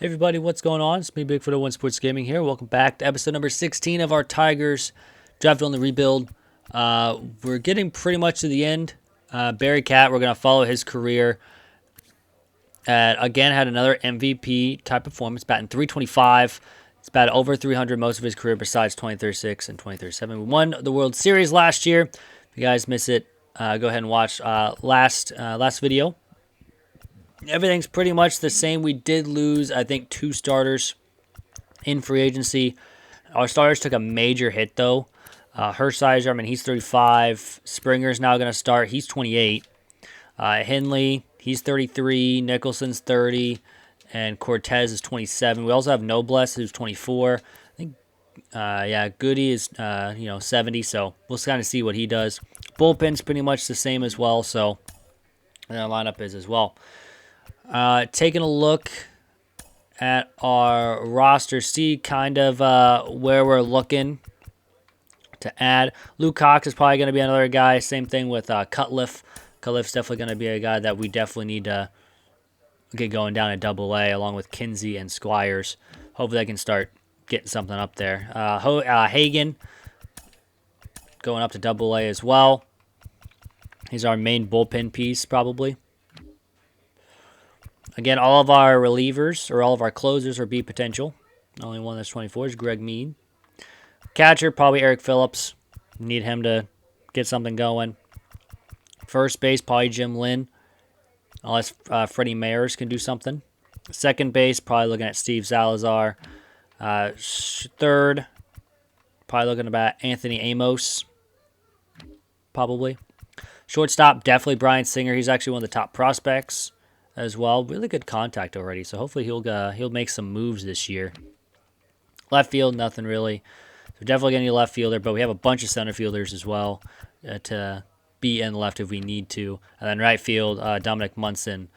Hey everybody, what's going on? It's me, Bigfoot oh One Sports Gaming here. Welcome back to episode number 16 of our Tigers draft on the rebuild. We're getting pretty much to the end. Barry Kaat, we're going to follow his career. Again, had another MVP type performance, batting 325. It's batted over 300 most of his career besides 2036 and 2037. We won the World Series last year. If you guys miss it, go ahead and watch last video. Everything's pretty much the same. We did lose, I think, 2 starters in free agency. Our starters took a major hit, though. Hershiser, he's 35. Springer's now going to start. He's 28. Henley, he's 33. Nicholson's 30. And Cortez is 27. We also have Noblesse, who's 24. I think, Goody is, 70. So we'll kind of see what he does. Bullpen's pretty much the same as well. So and our lineup is as well. Taking a look at our roster, see kind of where we're looking to add. Luke Cox is probably going to be another guy. Same thing with Cutliff. Cutliff's definitely going to be a guy that we definitely need to get going down at Double-A, along with Kinsey and Squires. Hopefully, they can start getting something up there. Hagen going up to Double-A as well. He's our main bullpen piece, probably. Again, all of our relievers, or all of our closers, are B potential. The only one that's 24 is Greg Mead. Catcher, probably Eric Phillips. Need him to get something going. First base, probably Jim Lynn. Unless Freddie Mayers can do something. Second base, probably looking at Steve Salazar. Third, probably looking about Anthony Amos. Probably. Shortstop, definitely Brian Singer. He's actually one of the top prospects as well. Really good contact already, so hopefully he'll make some moves this year. Left field, nothing really. We're definitely getting a left fielder, but we have a bunch of center fielders as well to be in left if we need to. And then right field, Dominic Munson.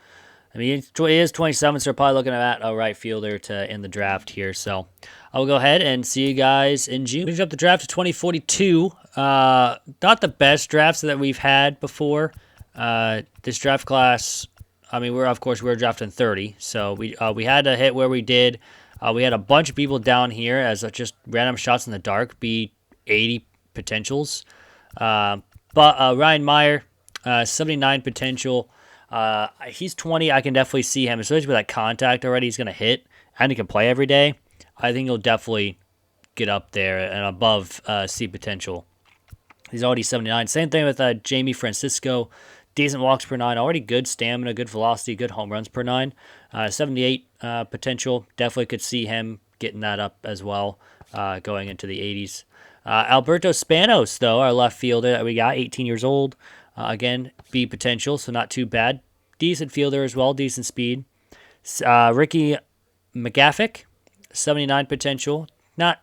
He is 27, so we're probably looking at a right fielder to end the draft here. So I will go ahead and see you guys in June. Finish up the draft to 2042. Not the best drafts that we've had before. This draft class, we're drafting 30, so we had to hit where we did. We had a bunch of people down here as just random shots in the dark, be 80 potentials. But Ryan Meyer, 79 potential. He's 20. I can definitely see him, especially with that contact already. He's going to hit, and he can play every day. I think he'll definitely get up there and above C potential. He's already 79. Same thing with Jamie Francisco. Decent walks per 9, already good stamina, good velocity, good home runs per 9. 78 potential. Definitely could see him getting that up as well, going into the 80s. Alberto Spanos, though, our left fielder that we got, 18 years old. Again, B potential, so not too bad. Decent fielder as well, decent speed. Ricky McGaffick, 79 potential. Not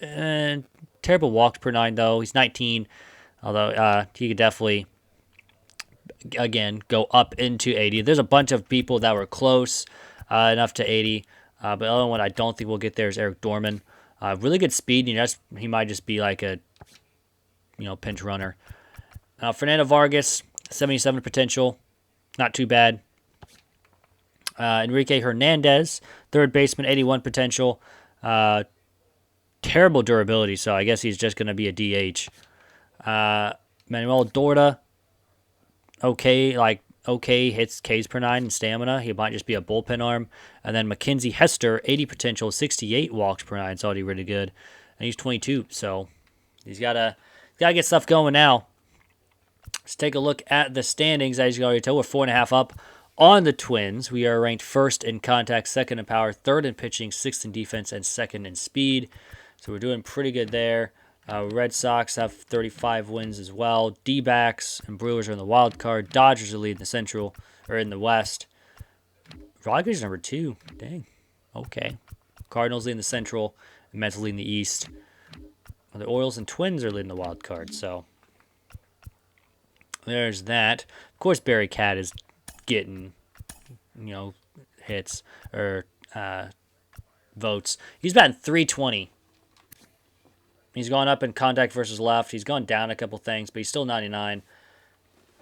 terrible walks per 9, though. He's 19, although he could definitely, again, go up into 80. There's a bunch of people that were close enough to 80, but the other one I don't think we'll get there is Eric Dorman. Really good speed. He might just be like a pinch runner. Fernando Vargas, 77 potential, not too bad. Enrique Hernandez, third baseman, 81 potential. Terrible durability, so I guess he's just going to be a DH. Manuel Dorta, okay, hits Ks per 9 in stamina. He might just be a bullpen arm. And then Mackenzie Hester, 80 potential, 68 walks per 9. It's already really good. And he's 22, so he's got to get stuff going now. Let's take a look at the standings. As you can already tell, we're 4.5 up on the Twins. We are ranked first in contact, second in power, third in pitching, sixth in defense, and second in speed. So we're doing pretty good there. Red Sox have 35 wins as well. D-backs and Brewers are in the wild card. Dodgers are leading the Central, or in the West. Rockies number 2. Dang. Okay. Cardinals leading the Central, and Mets leading the East. The Orioles and Twins are leading the wild card, so there's that. Of course, Barry Kaat is getting, hits or votes. He's batting 320. He's gone up in contact versus left. He's gone down a couple things, but he's still 99.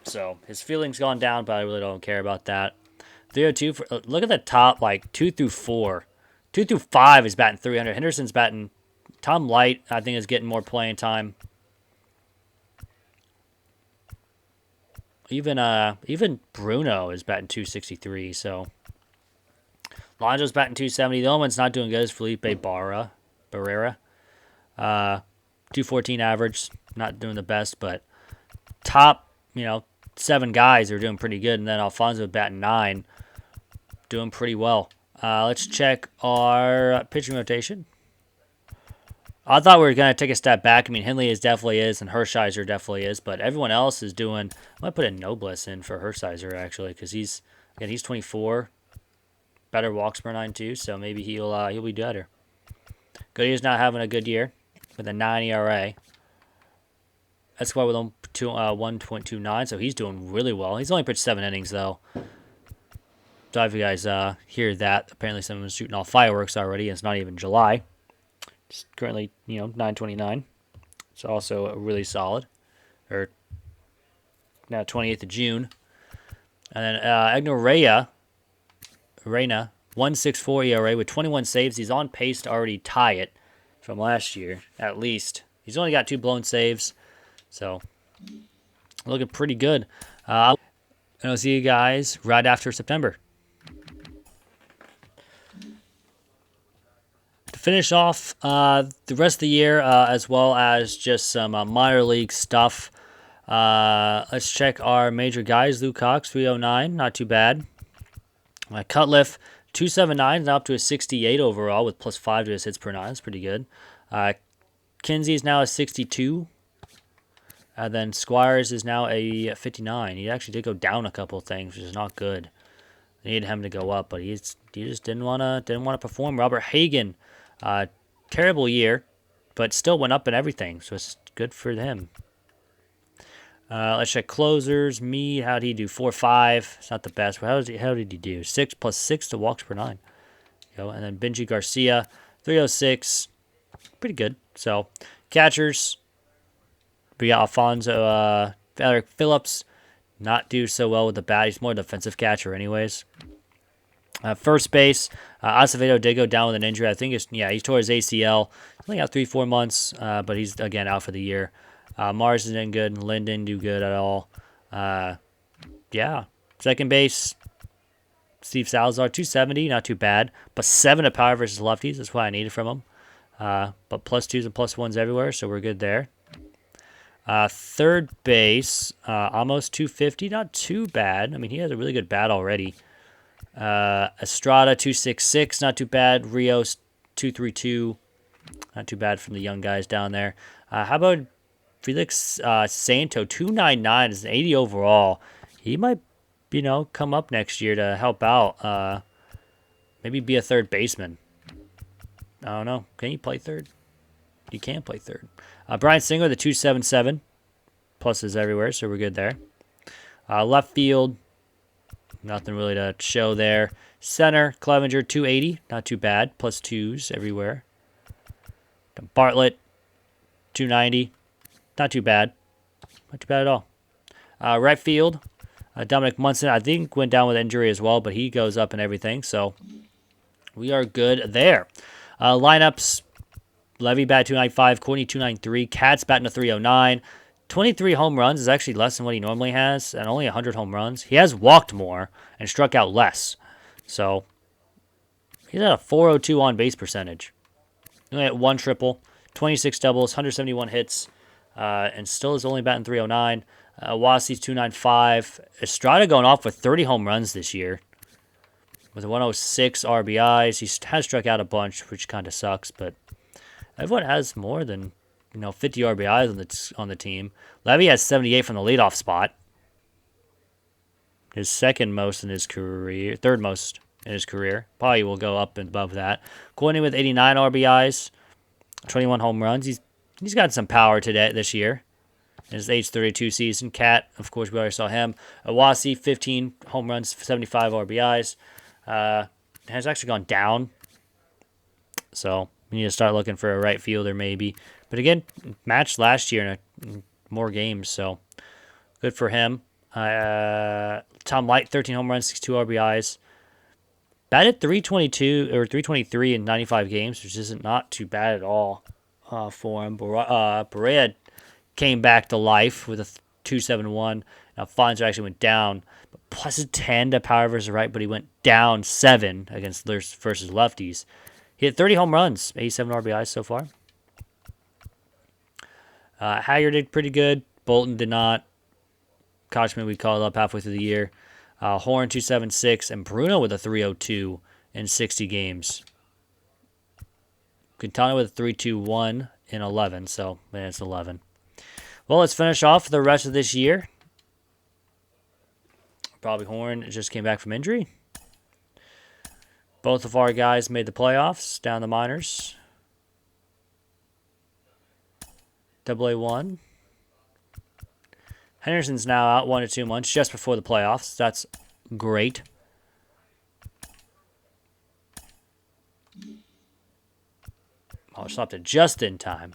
So his feeling's gone down, but I really don't care about that. 302. Look at the top, 2 through 4. 2-5 is batting 300. Henderson's batting. Tom Light, I think, is getting more playing time. Even Bruno is batting 263. So Lonzo's batting 270. The only one's not doing good is Felipe Barrera. 214 average, not doing the best, but top, 7 guys are doing pretty good, and then Alfonso batting 9, doing pretty well. Let's check our pitching rotation. I thought we were going to take a step back. I mean, Henley definitely is, and Hershiser definitely is, but everyone else is doing. I might put a Nobles in for Hershiser, actually, because he's 24, better walks per 9 too, so maybe he'll be better. Goody's not having a good year with a 9 ERA. That's why with 1.29, so he's doing really well. He's only pitched 7 innings, though. So if you guys hear that, apparently someone's shooting off fireworks already, and it's not even July. It's currently, 9:29. It's also really solid. Or now 28th of June. And then Egner Reyna, 1.64 ERA with 21 saves. He's on pace to already tie it from last year, at least. He's only got 2 blown saves, so looking pretty good. And I'll see you guys right after September. To finish off the rest of the year, as well as just some minor league stuff, let's check our major guys. Luke Cox, 309, not too bad. Cutliff, 279, now up to a 68 overall with +5 to his hits per 9. That's pretty good. Kinsey is now a 62. Then Squires is now a 59. He actually did go down a couple things, which is not good. They needed him to go up, but he just didn't want to perform. Robert Hagen, terrible year, but still went up in everything, so it's good for him. Let's check closers. Mead, how did he do? 4.5. It's not the best. How did he do? 6 + 6 to walks per 9. And then Benji Garcia, 306. Pretty good. So catchers, we got Alfonso Eric Phillips, not do so well with the bat. He's more defensive catcher anyways. First base, Acevedo did go down with an injury. I think he tore his ACL. He's only got 3-4 months, but he's again out for the year. Mars isn't good, and Lynn didn't do good at all. Second base, Steve Salazar, 270, not too bad, but 7 to power versus lefties. That's what I needed from him. But +2s and +1s everywhere, so we're good there. Third base, almost 250, not too bad. I mean, he has a really good bat already. Estrada, 266, not too bad. Rios, 232, not too bad from the young guys down there. How about Felix Santo, 299 is an 80 overall. He might, come up next year to help out. Maybe be a third baseman. I don't know. Can you play third? You can play third. Brian Singer, the 277. Pluses everywhere, so we're good there. Left field, nothing really to show there. Center, Clevenger, 280. Not too bad. +2s everywhere. Bartlett, 290. Not too bad. Not too bad at all. Right field, Dominic Munson, I think, went down with injury as well, but he goes up and everything, so we are good there. Lineups, Levy bat 295, Courtney 293, Kaat's batting a 309. 23 home runs is actually less than what he normally has, and only 100 home runs. He has walked more and struck out less, so he's at a 402 on base percentage. He only had 1 triple, 26 doubles, 171 hits, and still is only batting 309. Wassey's 295. Estrada going off with 30 home runs this year with 106 RBIs. He has struck out a bunch, which kind of sucks, but everyone has more than 50 RBIs on the team. Levy has 78 from the leadoff spot. His second most in his career, third most in his career. Probably will go up and above that. Courtney with 89 RBIs, 21 home runs. He's got some power this year. In his age 32 season. Kaat, of course, we already saw him. Wassey, 15 home runs, 75 RBIs. Has actually gone down. So we need to start looking for a right fielder maybe. But again, matched last year in more games, so good for him. Tom Light, 13 home runs, 62 RBIs. Batted 322 or 323 in 95 games, which isn't not too bad at all for him. Berea came back to life with a 271. Now Fonzo actually went down, but plus a 10 to power versus right, but he went down 7 against versus lefties. He hit 30 home runs, 87 RBIs so far. Haggard did pretty good. Bolton did not. Kochman we called up halfway through the year. Horn 276 and Bruno with a 302 in 60 games. Quintana with a 321 in 11, so man, it's 11. Well, let's finish off the rest of this year. Probably Horn just came back from injury. Both of our guys made the playoffs down the minors. AA1. Henderson's now out 1 to 2 months just before the playoffs. That's great. Oh, stopped it just in time.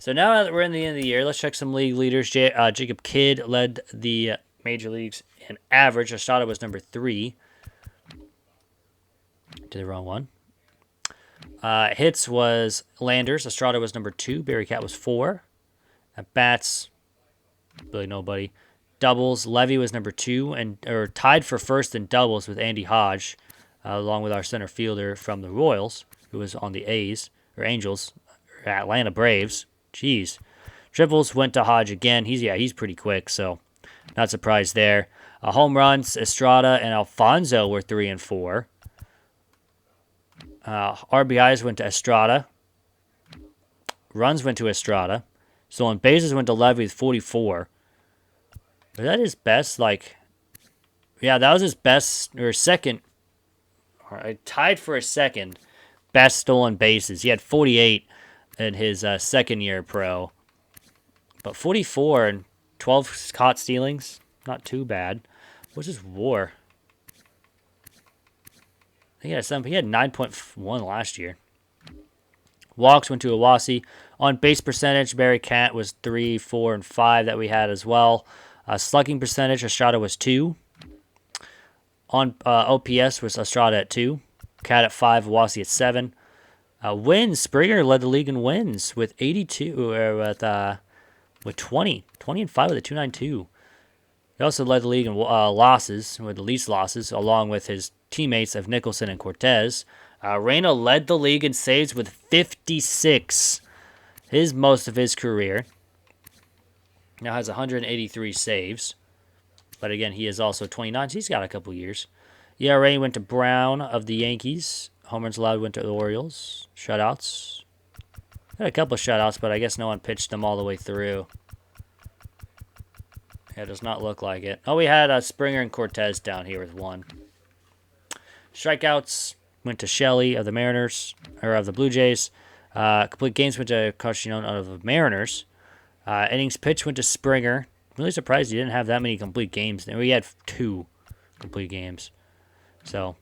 So now that we're in the end of the year, let's check some league leaders. Jacob Kidd led the major leagues in average. Estrada was number 3. Did the wrong one. Hits was Landers. Estrada was number 2. Barry Kaat was 4. At bats, really nobody. Doubles, Levy was number 2 and tied for first in doubles with Andy Hodge, along with our center fielder from the Royals, who was on the A's or Angels, or Atlanta Braves. Jeez. Triples went to Hodge again. He's pretty quick, so not surprised there. Home runs, Estrada and Alfonso were 3 and 4. RBIs went to Estrada. Runs went to Estrada. Stolen bases went to Levy with 44. Was that his best? Yeah, that was his best or second. Tied for a second best stolen bases. He had 48 in his second year pro. But 44 and 12 caught stealings, not too bad. What's his WAR? I think he had 9.1 last year. Walks went to Iwasi. On base percentage, Barry Kaat was 3, 4, and 5 that we had as well. Slugging percentage, Estrada was 2. On OPS was Estrada at 2. Kaat at 5, Iwasi at 7. Wins, Springer led the league in wins with 82, with 20 and 5 with a 292. He also led the league in losses, with the least losses, along with his teammates of Nicholson and Cortez. Reyna led the league in saves with 56, most of his career. Now has 183 saves, but again, he is also 29, so he's got a couple years. ERA went to Brown of the Yankees. Home runs allowed went to the Orioles. Shutouts. Had a couple shutouts, but I guess no one pitched them all the way through. Yeah, it does not look like it. Oh, we had Springer and Cortez down here with 1. Strikeouts went to Shelley of the Mariners, or of the Blue Jays. Complete games went to Carcione of the Mariners. Innings pitched went to Springer. I'm really surprised he didn't have that many complete games. We had 2 complete games. So,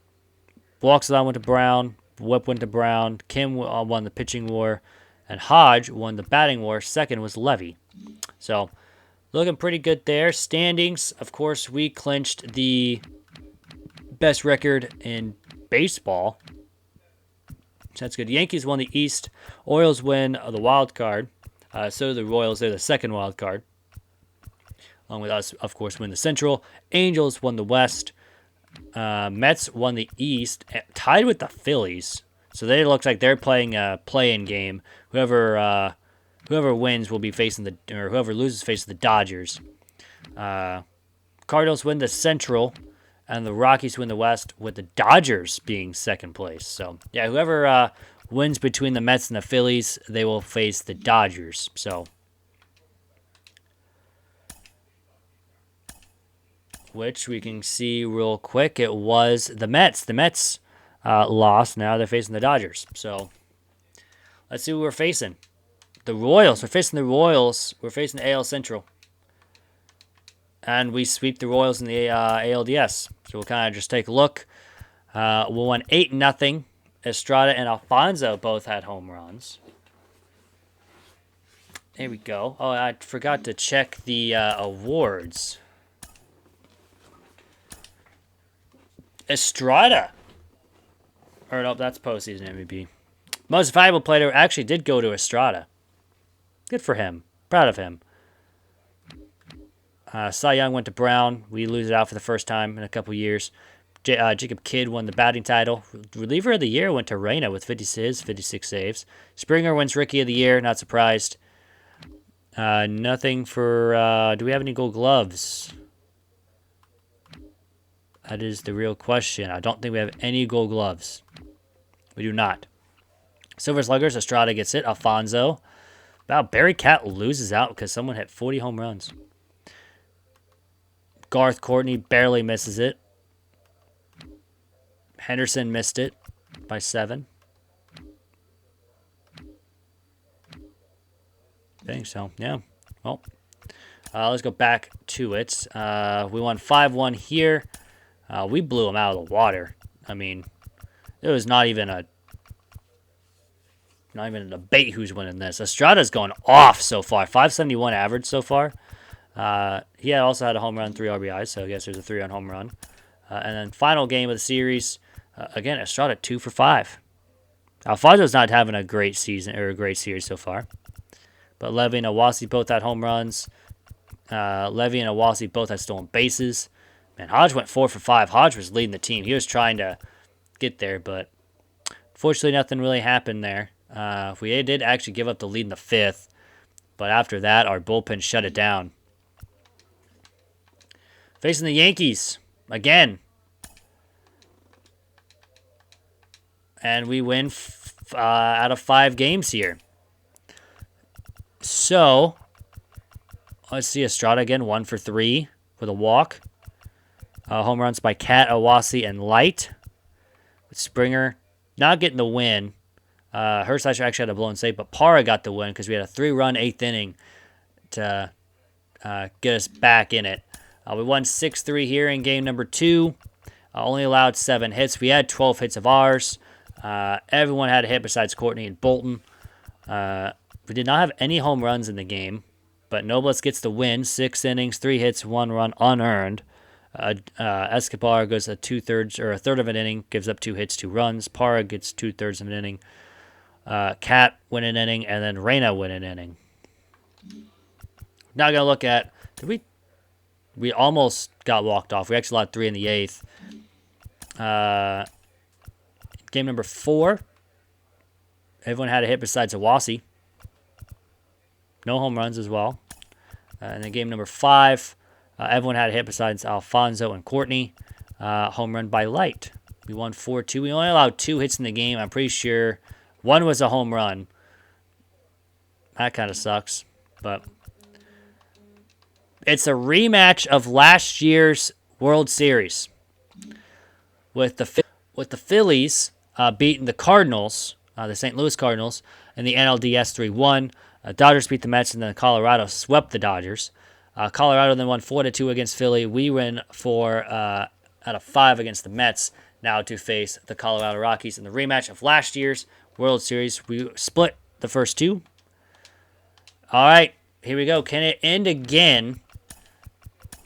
walks allowed went to Brown. Whip went to Brown. Kim won the pitching war. And Hodge won the batting war. Second was Levy. So, looking pretty good there. Standings, of course, we clinched the best record in baseball. So that's good. Yankees won the East. Orioles win the wild card. So do the Royals. They're the second wild card. Along with us, of course, win the Central. Angels won the West. Mets won the East, tied with the Phillies. So they look like they're playing a play-in game. Whoever wins will be facing or whoever loses faces the Dodgers. Cardinals win the Central, and the Rockies win the West, with the Dodgers being second place. So yeah, whoever wins between the Mets and the Phillies, they will face the Dodgers. So, which we can see real quick, it was the Mets. The Mets lost. Now they're facing the Dodgers. So let's see who we're facing. The Royals. We're facing the Royals. We're facing the AL Central. And we sweep the Royals in the ALDS. So we'll kind of just take a look. We won 8-0. Estrada and Alfonso both had home runs. There we go. Oh, I forgot to check the awards. Estrada Or no, that's postseason MVP. Most valuable player actually did go to Estrada. Good for him. Proud of him. Cy Young went to Brown. We lose it out for the first time in a couple years. Jacob Kidd won the batting title. Reliever of the year went to Reyna with 56 saves. Springer wins Rookie of the Year. Not surprised. Nothing for... do we have any gold gloves? That is the real question. I don't think we have any gold gloves. We do not. Silver Sluggers, Estrada gets it. Alfonso. Wow, Barry Kaat loses out because someone hit 40 home runs. Garth Courtney barely misses it. Henderson missed it by 7. I think so, yeah. Well, let's go back to it. We won 5-1 here. We blew them out of the water. I mean, it was not even a debate who's winning this. Estrada's going off so far. 571 average so far. He also had a home run, 3 RBIs, so I guess there's a 3-run home run. And then final game of the series, again, Estrada 2 for 5. Alfonso's not having a great season or a great series so far. But Levy and Awasi both had home runs. Levy and Awasi both had stolen bases. Man, Hodge went 4 for 5. Hodge was leading the team. He was trying to get there, but fortunately nothing really happened there. We did actually give up the lead in the 5th, but after that, our bullpen shut it down. Facing the Yankees again. And we win out of 5 games here. So, let's see Estrada again, 1 for 3 with a walk. Home runs by Kaat, Awasi, and Light. Springer not getting the win. Hershiser actually had a blown save, but Parra got the win because we had a 3-run 8th inning to get us back in it. We won 6-3 here in game number 2. Only allowed 7 hits. We had 12 hits of ours. Everyone had a hit besides Courtney and Bolton. We did not have any home runs in the game, but Nobles gets the win. 6 innings, 3 hits, 1 run unearned. Escobar goes a third of an inning, gives up 2 hits, 2 runs. Parra gets 2/3 of an inning. Kaat win an inning, and then Reyna win an inning. Now gonna look at we almost got walked off. We actually allowed 3 in the 8th. Game number 4, everyone had a hit besides Awasi. No home runs as well. And then game number 5, everyone had a hit besides Alfonso and Courtney. Home run by Light. We won 4-2. We only allowed 2 hits in the game. I'm pretty sure 1 was a home run. That kind of sucks. But it's a rematch of last year's World Series. With the Phillies beating the Cardinals, the St. Louis Cardinals, in the NLDS 3-1. Dodgers beat the Mets, and then Colorado swept the Dodgers. Colorado then won 4-2 against Philly. We win 4 out of 5 against the Mets, now to face the Colorado Rockies in the rematch of last year's World Series. We split the first 2. All right, here we go. Can it end again?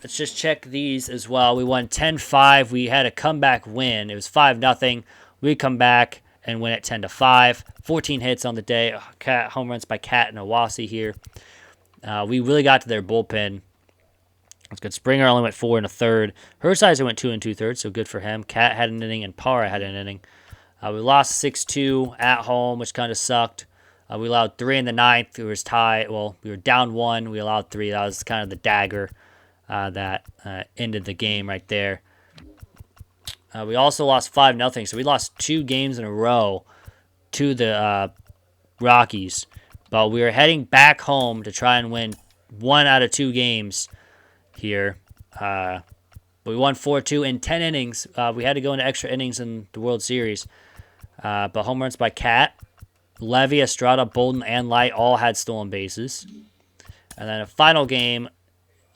Let's just check these as well. We won 10-5. We had a comeback win. It was 5-0. We come back and win it 10-5. 14 hits on the day. Home runs by Kaat and Awasi here. We really got to their bullpen. That's good. Springer only went 4 1/3. Hershiser went 2 2/3, so good for him. Kaat had an inning, and Parra had an inning. We lost 6-2 at home, which kind of sucked. We allowed 3 in the 9th. It was tied. Well, we were down 1. We allowed 3. That was kind of the dagger that ended the game right there. We also lost 5-0, so we lost 2 games in a row to the Rockies. But we were heading back home to try and win 1 out of 2 games here. We won 4-2 in 10 innings. We had to go into extra innings in the World Series. But home runs by Kaat, Levy, Estrada, Bolden, and Light all had stolen bases. And then a final game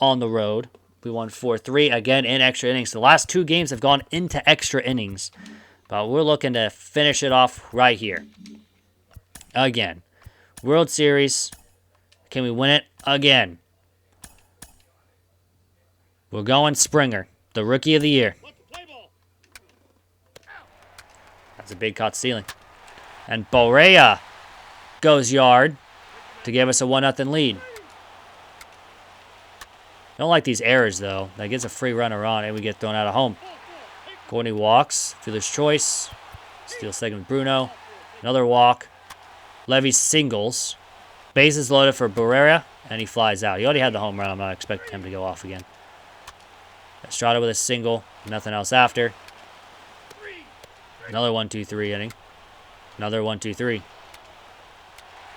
on the road. We won 4-3, again in extra innings. The last 2 games have gone into extra innings. But we're looking to finish it off right here. Again. World Series. Can we win it again? We're going Springer, the Rookie of the Year. It's a big Kaat stealing. And Borea goes yard to give us a 1-0 lead. Don't like these errors, though. That gets a free runner on, and we get thrown out of home. Courtney walks. Fielder's choice. Steals second with Bruno. Another walk. Levy singles. Bases loaded for Barrera, and he flies out. He already had the home run. I'm not expecting him to go off again. Estrada with a single. Nothing else after. Another 1-2-3 inning. Another 1-2-3.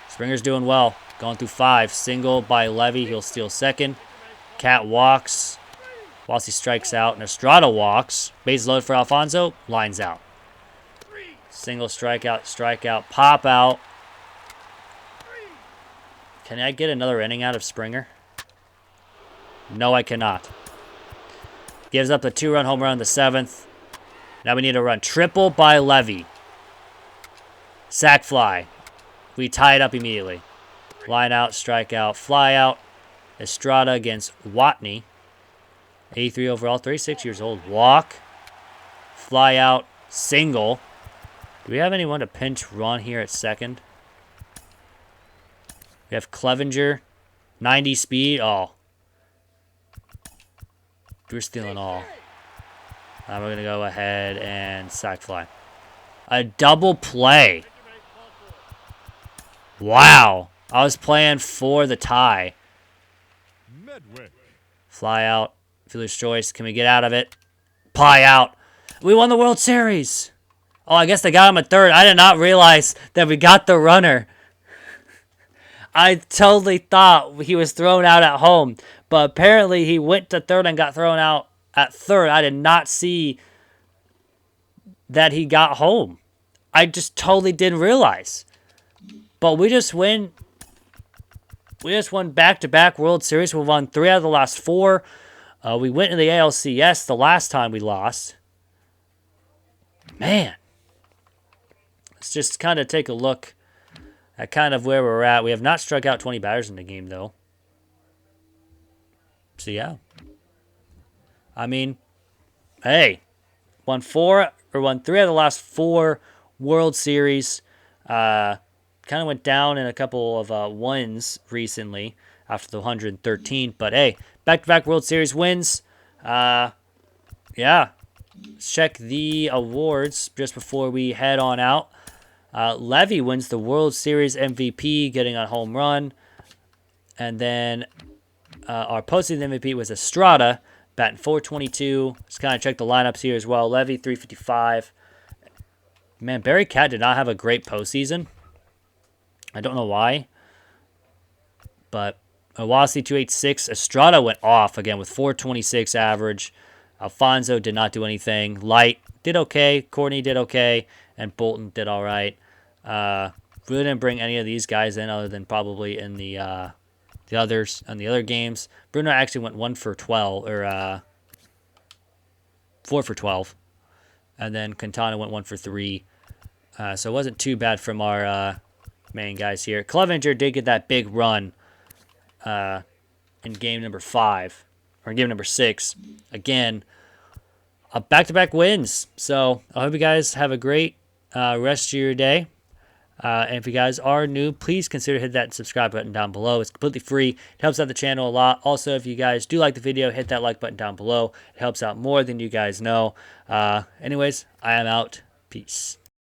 Springer's doing well. Going through 5. Single by Levy. He'll steal second. Kaat walks. Wasi strikes out. And Estrada walks. Base loaded for Alfonso. Lines out. Single, strikeout, pop out. Can I get another inning out of Springer? No, I cannot. Gives up a 2-run home run in the 7th. Now we need a run. Triple by Levy. Sack fly. We tie it up immediately. Line out, strikeout, fly out. Estrada against Watney. 83 overall, 36 years old. Walk. Fly out, single. Do we have anyone to pinch run here at second? We have Clevenger. 90 speed. Oh. We're stealing all. We're going to go ahead and sack fly. A double play. Wow. I was playing for the tie. Fly out. Fielder's choice. Can we get out of it? Pie out. We won the World Series. Oh, I guess they got him at third. I did not realize that we got the runner. I totally thought he was thrown out at home. But apparently he went to third and got thrown out at third. I did not see that he got home. I just totally didn't realize. But we just win. We just won back-to-back World Series. We won 3 out of the last 4. We went in the ALCS the last time we lost. Man. Let's just kind of take a look at kind of where we're at. We have not struck out 20 batters in the game, though. So, yeah. I mean, hey. Won 3 out of the last 4 World Series. Kind of went down in a couple of wins recently after the 113. But, hey, back-to-back World Series wins. Yeah. Let's check the awards just before we head on out. Levy wins the World Series MVP, getting a home run. And then our postseason MVP was Estrada, batting .422. Let's kind of check the lineups here as well. Levy, 355. Man, Barry Kaat did not have a great postseason. I don't know why. But Owasi, 286. Estrada went off again with .426 average. Alfonso did not do anything. Light did okay. Courtney did okay. And Bolton did all right. Really didn't bring any of these guys in other than probably in the other games. Bruno actually went 1 for 12 or 4 for 12, and then Quintana went 1 for 3. So it wasn't too bad from our main guys here. Clevenger did get that big run in game number 5 or game number 6. Again, back-to-back wins. So I hope you guys have a great rest of your day. And if you guys are new, please consider hitting that subscribe button down below. It's completely free. It helps out the channel a lot. Also, if you guys do like the video, hit that like button down below. It helps out more than you guys know. Anyways, I am out. Peace.